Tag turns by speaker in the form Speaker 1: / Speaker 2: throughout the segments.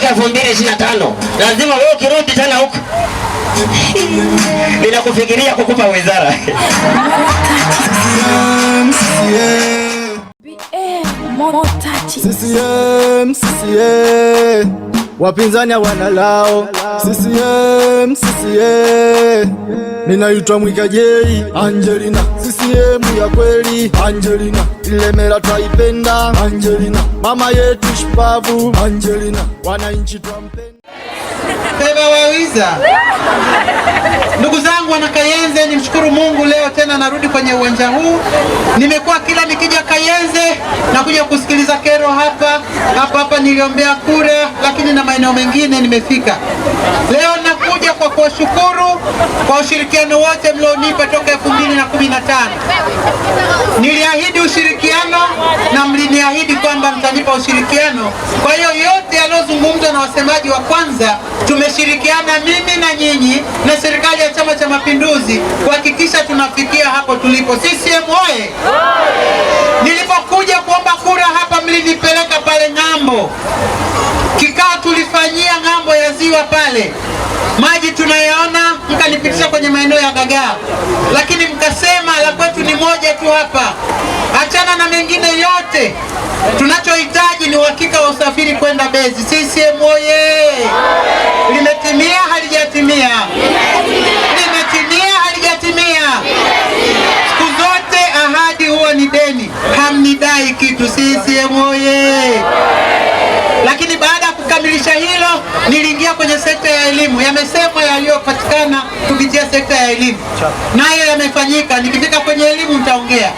Speaker 1: mwaka 2025. Lazima wewe ukirudi tena huko ninakufikiria kukupa wizara.
Speaker 2: CCM, wapinzani wanalao. CCM, ninaitwa Mwikajei Angelina. CCM ya kweli Angelina, Ilemela twaipenda Angelina, mama yetu shupavu Angelina, wananchi twampenda.
Speaker 3: Beba wawiza. Ndugu zangu wana Kayenze, nimshukuru Mungu leo tena narudi kwenye uwanja huu. Nimekuwa kila nikija Kayenze na kuja kusikiliza kero hapa niliombea kura, lakini na maeneo mengine nimefika. Leo nakuja kwa kuwashukuru kwa ushirikiano wote mlionipa toka 2015. Niliahidi ushirikiano na mliniahidi kwamba mtanipa ushirikiano. Kwa hiyo yote yaliyozungumzwa na wasemaji wa kwanza tumeshirikiana mimi na nyinyi na serikali ya Chama cha Mapinduzi kuhakikisha tunafikia hapo tulipo. CCM oye! Nilipokuja kuomba kura hapa mlinipeleka pale ng'ambo. Kikao tulifanyia ng'ambo ya ziwa pale. Maji tunayaona, mkanipitisha kwenye maeneo ya Dagaa. Lakini mkasema la kwetu ni moja tu hapa. Achana na mengine yote. Tunachohitaji ni uhakika wa usafiri kwenda Mbezi. CCM oye! Limetimia halijatimia? Limetimia halijatimia? Siku zote ahadi huwa ni deni, hamnidai kitu. CCM oye! Lakini baada ya kukamilisha hilo, niliingia kwenye sekta ya elimu. Yamesemwa yaliyopatikana kupitia sekta ya elimu, nayo yamefanyika. Nikifika kwenye elimu nitaongea.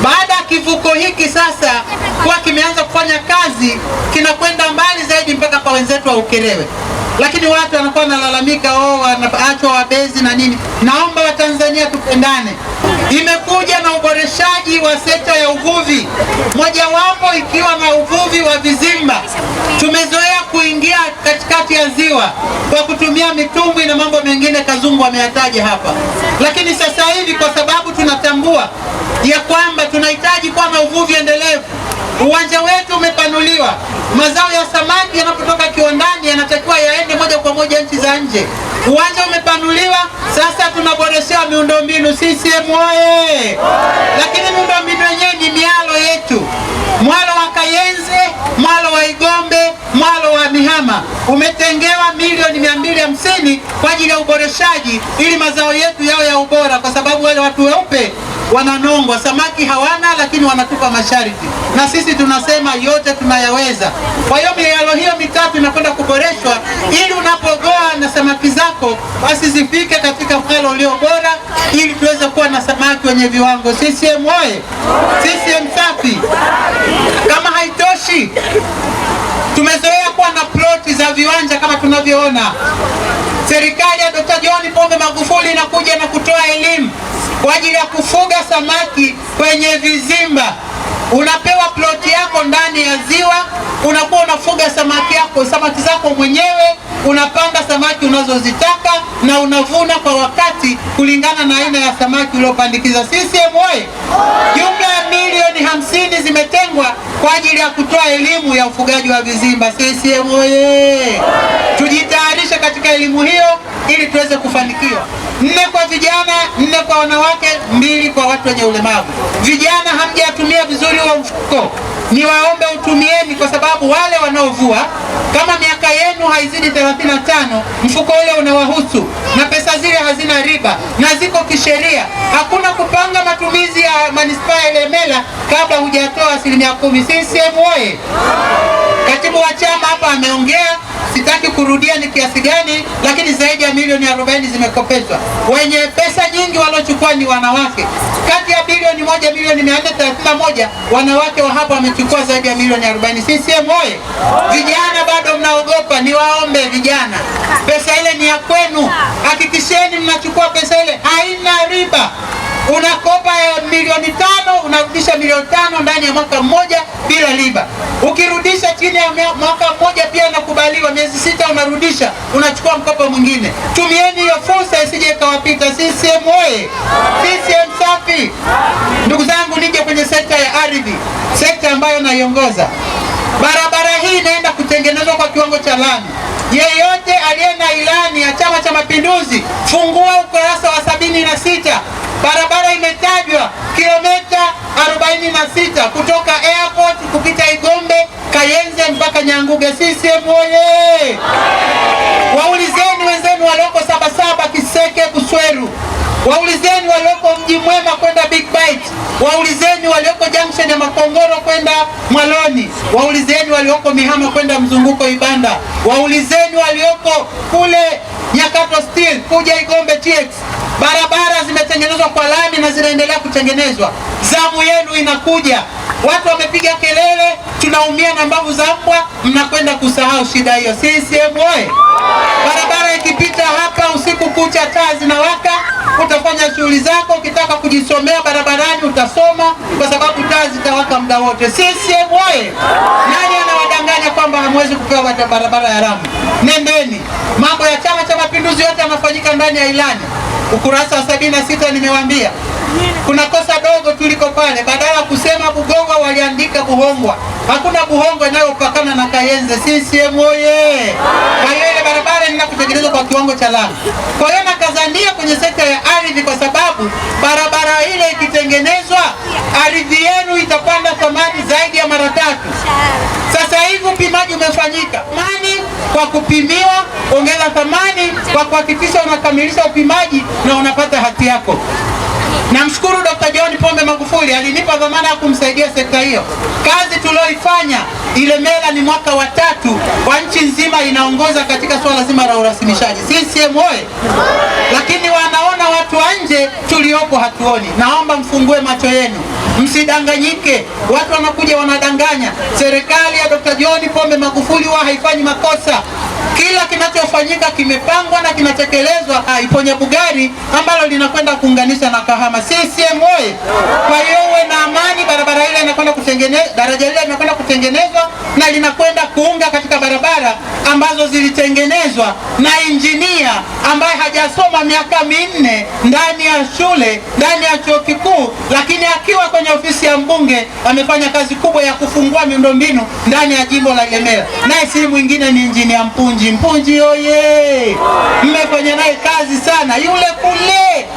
Speaker 3: Baada ya kivuko hiki sasa kwa kimeanza kufanya kazi, kinakwenda mbali zaidi mpaka kwa wenzetu wa Ukerewe. Lakini watu wanakuwa wanalalamika, wanaachwa Wabezi na nini. Naomba Watanzania tupendane. Imekuja na uboreshaji wa sekta ya uvuvi, mojawapo ikiwa na uvuvi wa vizimba. Tumezoea kuingia katikati ya ziwa kwa kutumia mitumbwi na mambo mengine Kazungu ameyataja hapa. Lakini sasa hivi kwa sababu tunatambua ya kwamba tunahitaji kuwa na uvuvi endelevu, uwanja wetu umepanuliwa. Mazao ya samaki yanapotoka kiwandani yanatakiwa yaende moja kwa moja nchi za nje. Uwanja umepanuliwa, sasa tunaboresha miundombinu. CCM oye! Lakini miundombinu yenyewe ni mialo yetu. Mwalo wa Kayenze, mwalo wa Igombe, mwalo wa Mihama umetengewa milioni 250 kwa ajili ya uboreshaji ili mazao yetu yao ya ubora, kwa sababu wale watu weupe wananongwa, samaki hawana lakini wanatupa masharti, na sisi tunasema yote tunayaweza. Kwa hiyo mialo hiyo mitatu inakwenda kuboreshwa ili unapogoa na samaki zako basi zifike katika mwalo ulio bora ili tuweze kuwa na samaki wenye viwango. CCM oye! CCM safi! Kama haitoshi, tumezoea kuwa na ploti za viwanja kama tunavyoona. Serikali ya Dr. John Pombe Magufuli inakuja na kutoa elimu kwa ajili ya kufuga samaki kwenye vizimba. Unapewa ploti yako ndani ya ziwa, unakuwa unafuga samaki zako mwenyewe, unapanga samaki unazozitaka na unavuna kwa wakati kulingana na aina ya samaki uliopandikiza. CCM oye! Jumla ya milioni 50 zimetengwa kwa ajili ya kutoa elimu ya ufugaji wa vizimba. CCM oye! Tujitayarishe katika elimu hiyo ili tuweze kufanikiwa. 4 kwa vijana, 4 kwa wanawake, 2 kwa watu wenye ulemavu. Vijana hamjatumia vizuri huo mfuko, ni waombe utumieni, kwa sababu wale wanaovua kama miaka yenu haizidi 35, mfuko ule unawahusu na pesa zile hazina riba na ziko kisheria. Hakuna kupanga matumizi ya manispaa ya Ilemela kabla hujatoa 10%. CCM oye! Katibu wa chama hapa ameongea, sitaki kurudia ni kiasi gani, lakini zaidi ya milioni 40 zimekopeshwa. Wenye pesa nyingi waliochukua ni wanawake. Kati ya bilioni 1 milioni 431, wanawake wa hapa wamechukua zaidi ya milioni 40. CCM oye! Vijana bado mnaogopa, ni waombe vijana, pesa ile ni ya kwenu. Hakikisheni mnachukua pesa ile, haina riba. Unakopa milioni 5, unarudisha milioni 5 ndani ya mwaka mmoja bila riba. Ukirudisha chini ya mwaka mmoja pia inakubaliwa, miezi 6 unarudisha, unachukua mkopo mwingine. Tumieni hiyo fursa isije ikawapita. CCM oye! CCM safi! Ndugu zangu, nije kwenye sekta ya ardhi, sekta ambayo naiongoza. Barabara hii inaenda kutengenezwa zinatengenezwa kwa kiwango cha lami. Yeyote aliye na ilani ya Chama cha Mapinduzi, fungua ukurasa wa 76. Barabara imetajwa kilomita 46 kutoka airport kupita Igombe, Kayenze mpaka Nyanguge. CCM oye! Waulizeni wenzenu walioko Sabasaba, Kiseke, Kusweru. Waulizeni walioko Mji Mwema kwenda Big Bite. Waulizeni walioko junction ya Makongoro kwenda Mwaloni. Waulizeni walioko Mihama kwenda Mzunguko Ibanda. Waulizeni walioko kule Nyakato Steel kuja Igombe TX. Barabara zimetengenezwa kwa lami na zinaendelea kutengenezwa. Zamu yenu inakuja. Watu wamepiga kelele, tunaumia na mbavu za mbwa, mnakwenda kusahau shida hiyo. CCM oye! Barabara ikipita hapa usiku kucha, taa zinawaka, utafanya shughuli zako. Ukitaka kujisomea barabarani utasoma, kwa sababu taa zitawaka muda wote. CCM oye! Nani anawadanganya kwamba hamwezi kupewa barabara ya lami? Nendeni. Mambo ya Chama cha Mapinduzi yote yanafanyika ndani ya ilani. Ukurasa wa 76 nimewaambia. Kuna kosa dogo tuliko pale, badala kusema Bugongwa waliandika Buhongwa. Hakuna Buhongwa inayopakana na Kayenze. CCM oye! Kwa hiyo ile barabara inaenda kutengenezwa kwa kiwango cha lami. Kwa hiyo nakazania kwenye sekta ya ardhi, kwa sababu barabara ile ikitengenezwa, ardhi yenu itapanda thamani zaidi ya mara 3. Sasa hivi upimaji umefanyika. Kwa kupimiwa, ongeza thamani kwa kuhakikisha unakamilisha upimaji na unapata hati yako. Namshukuru Dr. John Pombe Magufuli, alinipa dhamana ya kumsaidia sekta hiyo. Kazi tulioifanya Ilemela ni mwaka wa 3 kwa nchi nzima, inaongoza katika swala zima la urasimishaji. CCM oye! Lakini wanaona watu wa nje, tuliopo hatuoni. Naomba mfungue macho yenu, msidanganyike. Watu wanakuja wanadanganya. Serikali ya Dr. John Pombe Magufuli huwa haifanyi makosa. Kila kinachofanyika kimepangwa na kinatekelezwa. Iponya Bugari ambalo linakwenda kuunganisha na Kahama. CCM oye! Kwa hiyo uwe na amani, barabara ile inakwenda kutengenezwa, daraja ile linakwenda kutengenezwa na linakwenda kuunga katika barabara ambazo zilitengenezwa na injinia ambaye hajasoma miaka 4 ndani ya shule, ndani ya chuo kikuu, lakini akiwa kwenye ofisi ya mbunge amefanya kazi kubwa ya kufungua miundombinu ndani ya jimbo la Ilemela. Naye si mwingine ni injinia Mpunji. Mpunji oye! Mmefanya naye kazi sana. Yule kule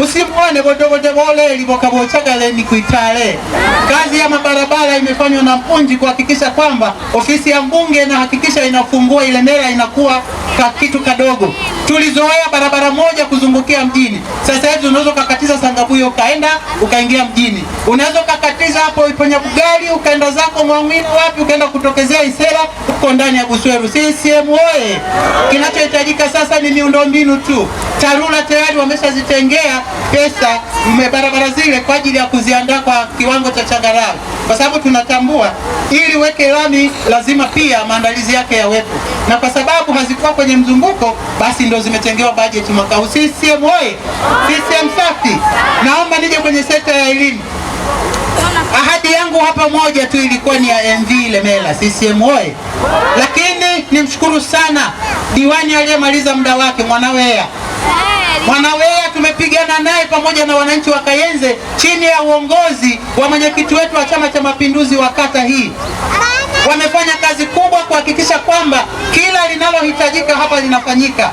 Speaker 3: usimuone bodobodo bole libokabochagale ni kuitale. Kazi ya mabarabara imefanywa na Mpunji kuhakikisha kwamba ofisi ya mbunge na hakikisha inafungua Ilemela inakuwa kitu kadogo. Tulizoea barabara moja kuzungukia mjini. Sasa hivi unaweza kukatiza Sangabuyo ukaingia mjini. Unaweza kukatiza hapo Iponya Bugari ukaenda zako Mwangwini wapi, ukaenda kutokezea Isera uko ndani ya Busweru. CCM oye! Kinachohitajika sasa ni miundombinu tu. TARURA tayari wameshazitengea pesa barabara zile kwa ajili ya kuziandaa kwa kiwango cha changarawe, kwa sababu tunatambua ili weke lami lazima pia maandalizi yake yawepo, na kwa sababu hazikuwa kwenye mzunguko basi ndo zimetengewa bajeti mwaka huu. CCM oye! CCM safi! Naomba nije kwenye sekta ya elimu. Ahadi yangu hapa moja tu ilikuwa ni ya MV Ilemela. CCM oye! Lakini nimshukuru sana diwani aliyemaliza muda wake, Mwanawea. Mwanawea tumepigana naye pamoja na wananchi wa Kayenze chini ya uongozi wa mwenyekiti wetu wa Chama cha Mapinduzi wa kata hii. Wamefanya kazi kubwa kuhakikisha kwamba kila linalohitajika hapa linafanyika.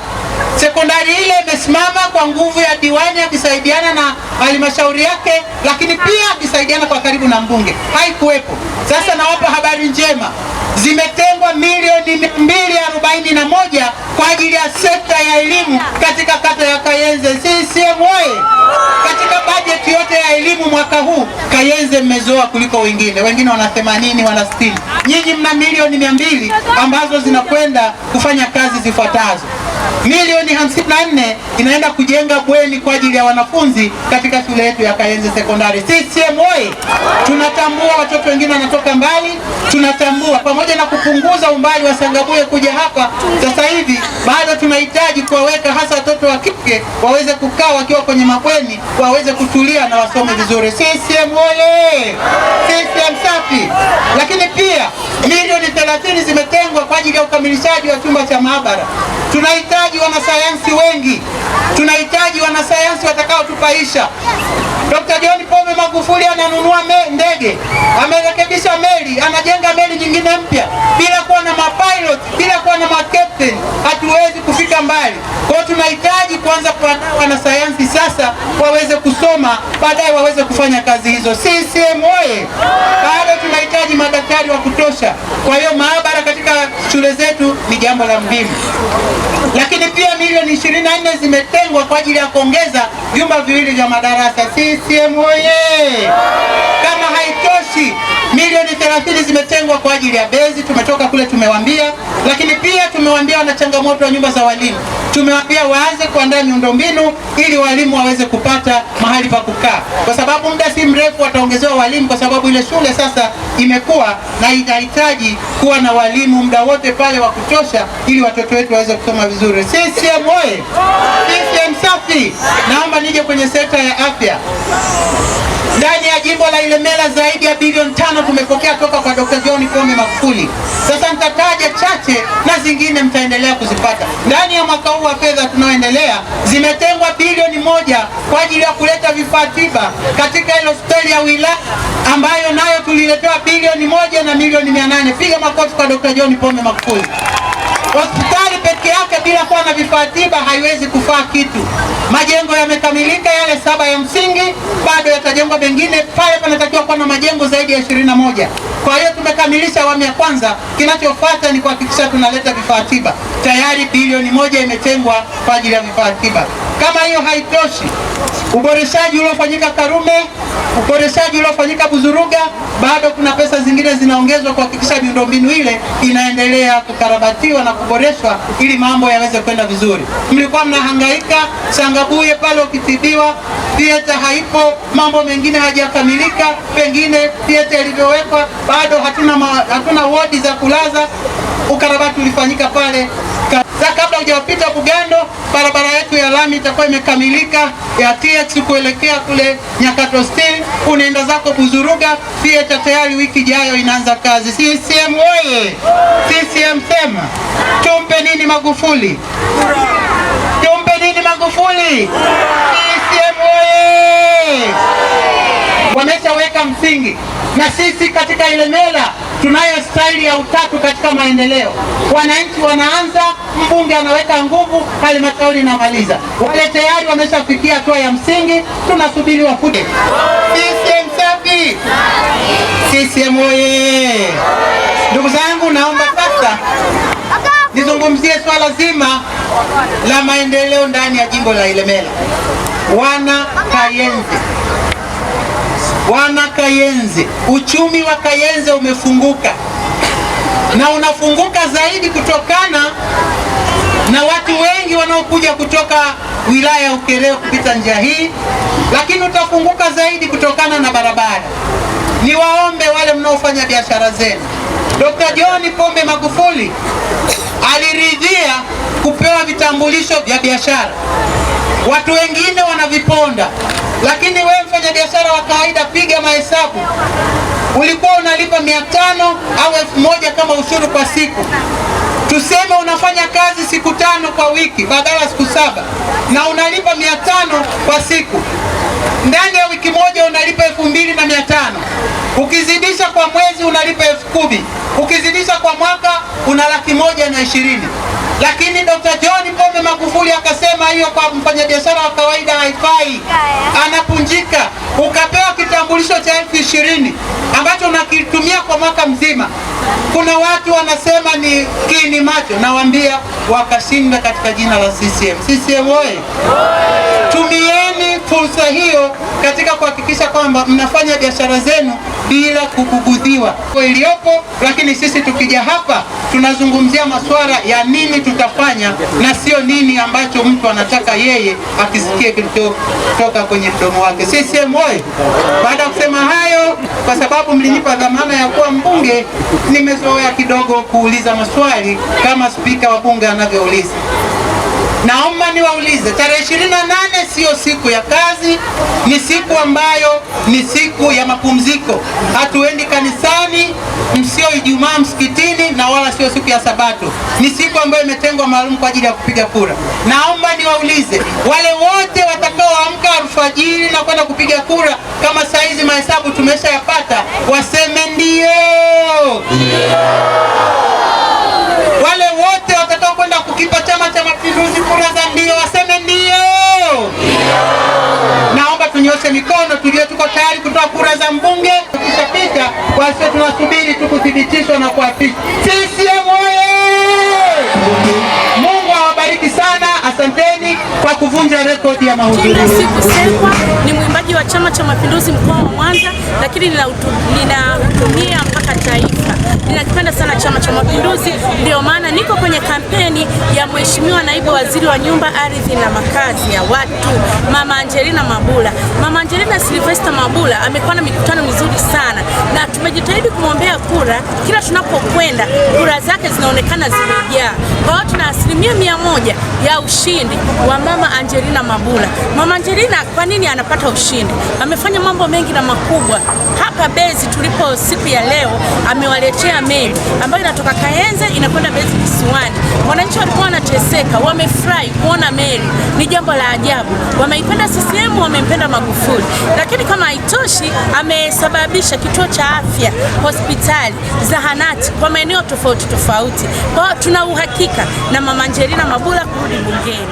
Speaker 3: Sekondari ile imesimama kwa nguvu ya diwani akisaidiana na halmashauri yake, lakini pia akisaidiana kwa karibu na mbunge. Haikuwepo. Sasa nawapa habari njema. Zimetengwa milioni 241 kwa ajili ya sekta ya elimu katika kata ya Kayenze. CCM oye! Katika bajeti yote ya elimu mwaka huu Kayenze mmezoa kuliko wengine. Wengine wana 80, wana 60. Nyinyi mna milioni 200 ambazo zinakwenda kufanya kazi zifuatazo. Milioni 54 inaenda kujenga bweni kwa ajili ya wanafunzi katika shule yetu ya Kayenze Sekondari. CCM oye! Tunatambua watoto wengine wanatoka mbali, tunatambua pamoja na kupunguza umbali wa Sangabuye kuja hapa. Sasa hivi bado tunahitaji kuwaweka hasa watoto wa kike waweze kukaa wakiwa kwenye mabweni, waweze kutulia na wasome vizuri. CCM oye! CCM safi! Lakini pia milioni 30 zimetengwa kwa ajili ya ukamilishaji wa chumba cha maabara. Tunahitaji wanasayansi wengi. Tunahitaji wanasayansi watakaotupaisha. Dr. John Pombe Magufuli ananunua ndege, amerekebisha meli, anajenga meli nyingine mpya bila kuwa na mapilot. tusipokuwa na makapteni hatuwezi kufika mbali. Kwa hiyo tunahitaji kuanza kuandaa wanasayansi sasa waweze kusoma, baadaye waweze kufanya kazi hizo. CCM oye! Bado tunahitaji madaktari wa kutosha. Kwa hiyo maabara katika shule zetu ni jambo la muhimu. Lakini pia milioni 24 zimetengwa kwa ajili ya kuongeza vyumba viwili vya madarasa. CCM oye! Kama haitoshi, milioni 30 zimetengwa kwa ajili ya bezi, tumetoka kule tumewaambia. Lakini pia tumewaambia wana changamoto wa nyumba za walimu, tumewaambia waanze kuandaa miundombinu ili walimu waweze kupata mahali pa kukaa, kwa sababu muda si mrefu wataongezewa walimu, kwa sababu ile shule sasa imekuwa na inahitaji kuwa na walimu muda wote pale wa kutosha, ili watoto wetu waweze kusoma vizuri. CCM oye! CCM safi! Naomba nije kwenye sekta ya afya. Ndani ya jimbo la Ilemela zaidi ya bilioni 5 tumepokea toka kwa Dr. John Pombe Magufuli. Sasa nitataja chache na zingine mtaendelea kuzipata. Ndani ya mwaka huu wa fedha tunaoendelea, zimetengwa bilioni 1 kwa ajili ya kuleta vifaa tiba katika ile hospitali ya wilaya ambayo nayo tuliletewa bilioni 1 na milioni 800. Piga makofi kwa Dr. John Pombe Magufuli. Hospitali peke yake bila kuwa na vifaa tiba haiwezi kufaa kitu. Majengo yamekamilika yale 7 ya msingi, bado yatajengwa mengine. Pale panatakiwa kuwa na majengo zaidi ya 21. Kwa hiyo tumekamilisha awamu ya kwanza, kinachofuata ni kuhakikisha tunaleta vifaa tiba. Tayari bilioni 1 imetengwa kwa ajili ya vifaa tiba. Kama hiyo haitoshi, uboreshaji uliofanyika Karume, uboreshaji uliofanyika Buzuruga, bado kuna pesa zingine zinaongezwa kuhakikisha miundombinu ile inaendelea kukarabatiwa na kuboreshwa ili mambo yaweze kwenda vizuri. Mlikuwa mnahangaika Sangabuye pale ukitibiwa, theater haipo, mambo mengine hajakamilika, pengine theater ilivyowekwa bado hatuna wodi za kulaza. Ukarabati ulifanyika pale. Kabla hujapita Bugando, barabara yetu ya lami itakuwa imekamilika ya TX kuelekea kule Nyakato Steel, unaenda zako Buzuruga, theater tayari wiki ijayo inaanza kazi. CCM oye! CCM sema tumpe nini Magufuli? Tumpe nini Magufuli? CCM oye! Wameshaweka msingi, na sisi katika Ilemela tunayo staili ya utatu katika maendeleo. Wananchi wanaanza, mbunge anaweka nguvu, halmashauri inamaliza. Wale tayari wameshafikia hatua ya msingi, tunasubiri wafute. CCM safi! CCM oye! Ndugu zangu, naomba sasa nizungumzie swala zima la maendeleo ndani ya jimbo la Ilemela. Wana Kayenze, uchumi wa Kayenze umefunguka, na unafunguka zaidi kutokana na watu wengi wanaokuja kutoka wilaya ya Ukerewe kupita njia hii, lakini utafunguka zaidi kutokana na barabara. Niwaombe wale mnaofanya biashara zenu, Dr. John Pombe Magufuli aliridhia kupewa vitambulisho vya biashara. Watu wengine wanaviponda, lakini wewe mfanya biashara wa kawaida, piga mahesabu. Ulikuwa unalipa 500 au 1000 kama ushuru kwa siku. Tuseme unafanya kazi siku 5 kwa wiki badala siku 7, na unalipa 500 kwa siku. Ndani ya wiki moja unalipa 2500. Ukizidisha kwa mwezi unalipa 10,000. Ukizidisha kwa mwaka una 120,000. Lakini Dr. John Pombe Magufuli akasema hiyo kwa mfanyabiashara wa kawaida haifai, anapunjika. Ukapewa kitambulisho cha 20,000 ambacho unakitumia kwa mwaka mzima. Kuna watu wanasema ni kini macho, nawaambia wakashinda katika jina la CCM. CCM oye! Tumieni fursa hiyo katika kuhakikisha kwamba mnafanya biashara zenu bila kubugudhiwa iliyopo. Lakini sisi tukija hapa tunazungumzia masuala ya nini tutafanya, na sio nini ambacho mtu anataka yeye akisikie kutoka kwenye mdomo wake. CCM oye! Baada ya kusema hayo, kwa sababu mlinipa dhamana ya kuwa mbunge, nimezoea kidogo kuuliza maswali kama spika wa bunge anavyouliza. Naomba niwaulize, tarehe 28 sio siku ya kazi, ni siku ambayo ni siku ya mapumziko. Hatuendi kanisani, sio Ijumaa msikitini, na wala sio siku ya Sabato. Ni siku ambayo imetengwa maalum kwa ajili ya kupiga kura. Naomba niwaulize, wale wote watakaoamka alfajiri na kwenda kupiga kura, kama saizi mahesabu tumeshayapata, waseme ndio. Wale wote mikono tulio tuko tayari kutoa kura za mbunge. Tukishapita basi tunasubiri tu kuthibitishwa na kuapishwa. CCM oye! Mungu awabariki sana, asanteni kwa kuvunja rekodi ya mahudhurio.
Speaker 4: Kila siku Sekwa ni mwimbaji wa Chama cha Mapinduzi mkoa wa Mwanza, lakini ninahudumia mpaka taifa. Ninakipenda sana Chama cha Mapinduzi, ndio maana niko kwenye kampeni ya Mheshimiwa Naibu Waziri wa Nyumba, Ardhi na Makazi ya Watu, Mama Angelina Mabula. Mama Angelina Sylvester Mabula amekuwa na mikutano mizuri sana na tumejitahidi kumwombea kura. Kila tunapokwenda kura zake zinaonekana zimejaa. Kwa hiyo tuna 100% ya ushindi wa Mama Angelina Mabula. Mama Angelina kwa nini anapata ushindi? Amefanya mambo mengi na makubwa. Hapa Mbezi tulipo siku ya leo amewaletea meli ambayo inatoka Kayenze inakwenda Mbezi Kisiwani. Wananchi walikuwa wanateseka, wamefurahi kuona meli. Ni jambo la ajabu. Wameipenda CCM, wamempenda Magufuli. Lakini kama haitoshi, amesababisha kituo cha afya, hospitali, zahanati kwa maeneo tofauti tofauti. Kwa hiyo tuna uhakika na Mama Angelina Mabula kurudi bungeni.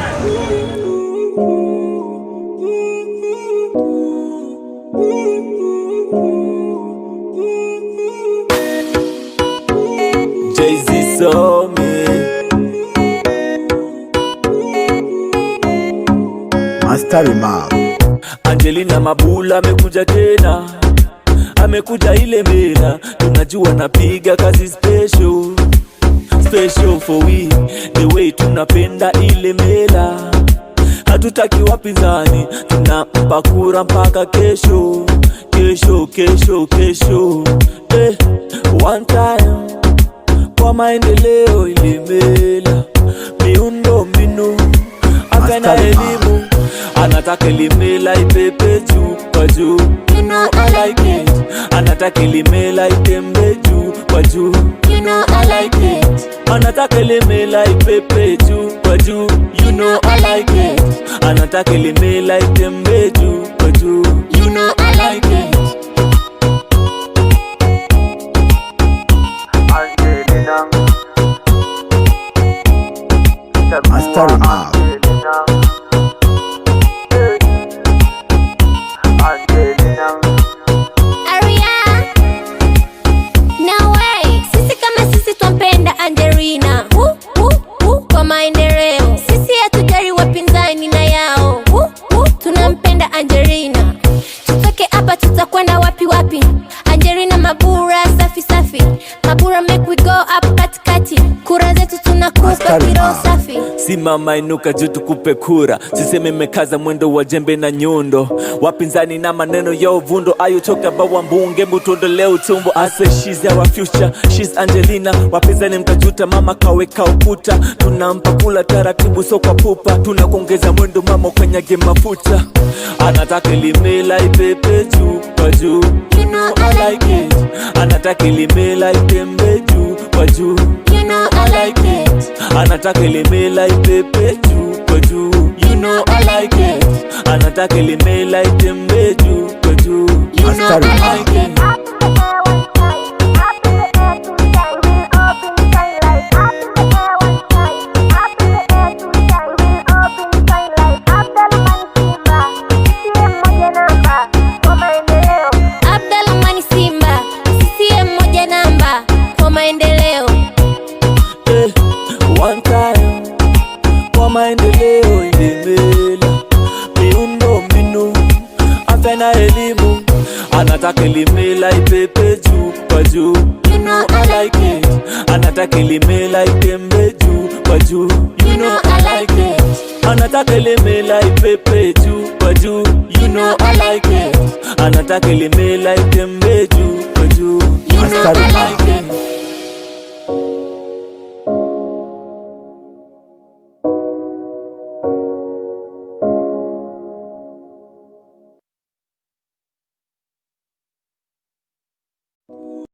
Speaker 5: Jay-Z saw me.
Speaker 2: Master Remark.
Speaker 5: Angelina Mabula amekuja tena, amekuja ile mela. Tunajua napiga kazi special, special for we. The way tunapenda ile mela, hatutaki wapinzani, tunampa kura mpaka kesho, kesho, kesho, kesho. One time kwa maendeleo ile mela, miundo mbinu, afya na elimu. Anataka ile mela ipepe juu kwa juu, you know I like it. Anataka ile mela itembe juu kwa juu, you know I like it. Anataka ile mela ipepe juu kwa juu, you know I like it. Anataka ile mela itembe juu kwa juu, you know I like it.
Speaker 2: Master Remark.
Speaker 6: Angelina kwa maendeleo, sisi hatujali wapinzani na yao. Tunampenda Angelina, tutoke hapa tutakwenda wapi wapi? Angelina Mabula safi safi, Mabula make we go up katikati, kura zetu tunakupa kilo safi.
Speaker 5: Simama inuka juu tukupe kura, siseme mekaza mwendo wa jembe na nyundo, wapinzani na maneno ya uvundo. Ayo talked about wambunge mutondo leo tumbo. I say she's our future, she's Angelina. Wapinzani mtajuta, mama kaweka ukuta. Tunampa kula taratibu so kwa pupa, tunakuongeza mwendo mama kanyage mafuta. Anataka ile mela ipepe juu kwa juu, you know I like it. Anataka ile mela itembe juu kwa juu, you know I like it. Anataka ile mela ipepe juu kwa juu, you know I like it. Anataka ile mela itembe juu kwa juu, you know I like it. One time kwa maendeleo ile mela, miundo mbinu, afya na elimu. Anataka ile mela ipepe juu kwa juu, you know I like it. Anataka ile mela itembe juu kwa juu, you know I like it. Anataka ile mela ipepe juu kwa juu, you know I like it. Anataka ile mela itembe juu kwa juu, you know I like it.